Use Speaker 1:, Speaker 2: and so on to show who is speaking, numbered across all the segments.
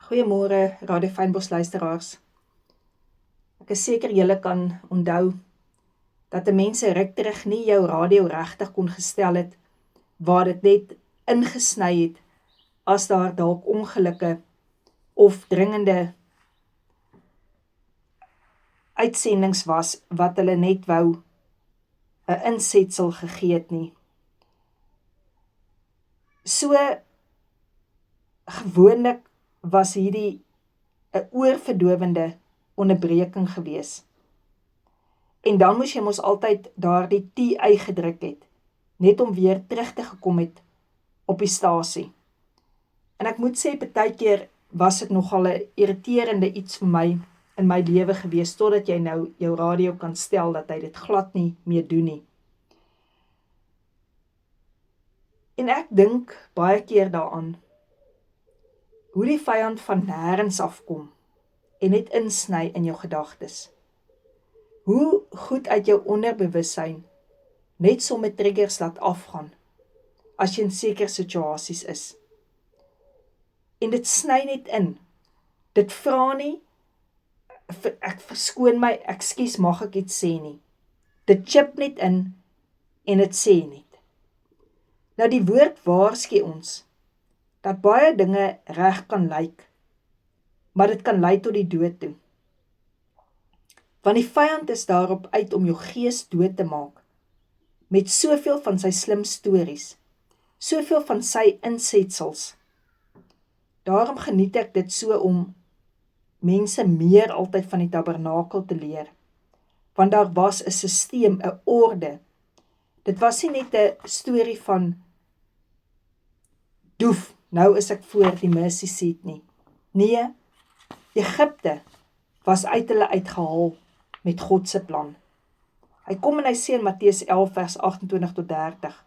Speaker 1: Goeiemôre, Radio Fynbos luisteraars. Ek is seker julle kan onthou dat 'n mens 'n ruk terug nie jou radio regtig kon gestel het waar dit net ingesny het as daar dalk ongelukke of dringende uitsendings was wat hulle net wou 'n insetsel gegee het nie. So gewoonlik was hierdie 'n oorverdowende onderbreking gewees. En dan moes jy mos altyd daardie T gedruk het, net om weer terug te gekom het op die stasie. En ek moet sê, partykeer was dit nogal 'n irriterende iets vir my in my lewe gewees, totdat jy nou jou radio kan stel dat hy dit glad nie meer doen nie. En ek dink baie keer daaraan, hoe die vyand van nêrens afkom en net insny in jou gedagtes. Hoe goed uit jou onderbewussyn net sommer triggers laat afgaan, as jy in sekere situasies is. En dit sny net in. Dit vra nie, ek verskoon my, ekskuus, mag ek iets sê nie. Dit chip net in en dit sê net. Nou die woord waarsku ons, dat baie dinge reg kan lyk, maar dit kan lei tot die dood toe. Want die vyand is daarop uit om jou gees dood te maak, met soveel van sy slim stories, soveel van sy insetsels. Daarom geniet ek dit so om mense meer altyd van die tabernakel te leer, want daar was 'n sisteem, 'n orde. Dit was nie net 'n storie van doef, nou is ek voor die mercy seat nie. Nee, Egipte was uit hulle uitgehaal met God se plan. Hy kom en hy sê in Matteus 11 vers 28 tot 30,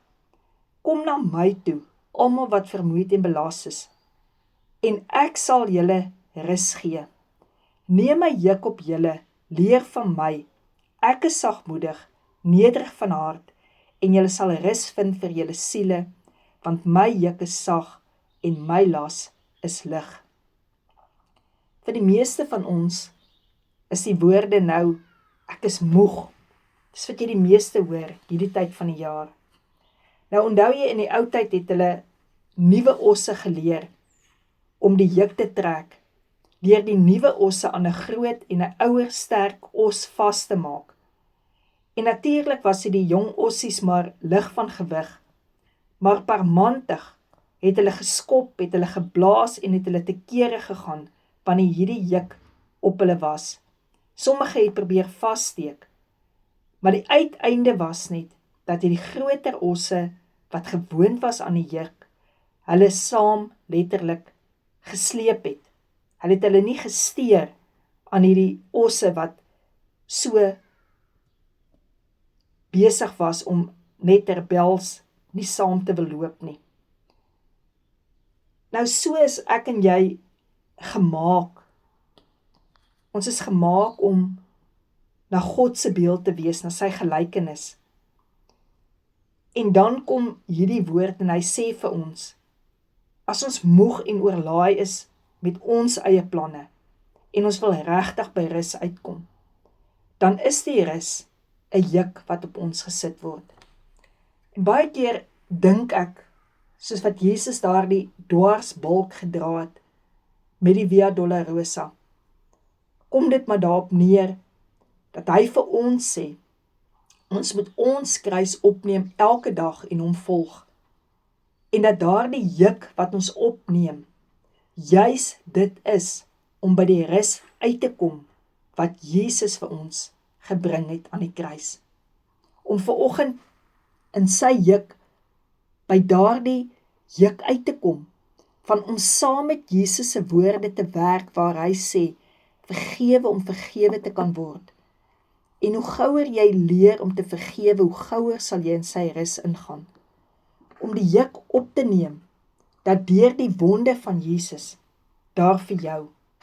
Speaker 1: kom na my toe, almal wat vermoeid en belas is, en ek sal julle rus gee. Neem my juk op julle, leer van my, ek is sagmoedig, nederig van hart, en julle sal rus vind vir julle siele, want my juk is sag en my las is lig. Vir die meeste van ons is die woorde nou, ek is moeg. Dis wat jy die meeste hoor, hierdie tyd van die jaar. Nou onthou jy, in die ou tyd het hulle nuwe osse geleer om die juk te trek, deur die nuwe osse aan 'n groot en 'n ouer sterk os vas te maak. En natuurlik was dit die jong ossies maar lig van gewig, maar parmantig het hulle geskop, het hulle geblaas en het hulle te kere gegaan, wanneer hierdie juk op hulle was. Sommige het probeer vassteek, maar die uiteinde was net, dat die groter osse, wat gewoond was aan die juk, hulle saam letterlik gesleep het. Hulle het hulle nie gesteer aan hierdie osse wat so besig was om net rebels nie saam te wil loop nie. Nou so is ek en jy gemaak. Ons is gemaak om na God se beeld te wees, na sy gelykenis. En dan kom hierdie woord en hy sê vir ons, as ons moeg en oorlaai is met ons eie planne, en ons wil regtig by rus uitkom, dan is die rus 'n juk wat op ons gesit word. En baie keer dink ek, soos wat Jesus daardie dwarsbalk gedra het, met die Via Dolorosa, kom dit maar daarop neer, dat hy vir ons sê, ons moet ons kruis opneem elke dag en hom volg, en dat daardie juk wat ons opneem, juis dit is, om by die rus uit te kom, wat Jesus vir ons gebring het aan die kruis. Om vanoggend in sy juk, by daardie juk uit te kom, van om saam met Jesus se woorde te werk, waar hy sê, vergewe om vergewe te kan word. En hoe gouer jy leer om te vergewe, hoe gouer sal jy in sy rus ingaan. Om die juk op te neem, dat deur die wonde van Jesus, daar vir jou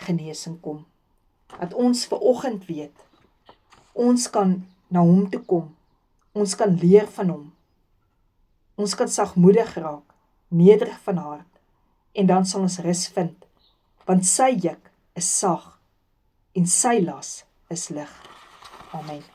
Speaker 1: genesing kom. Dat ons vanoggend weet, ons kan na hom toe kom, ons kan leer van hom, ons kan sagmoedig raak, nederig van hart, en dan sal ons rus vind, want sy juk is sag en sy las is lig. Amen.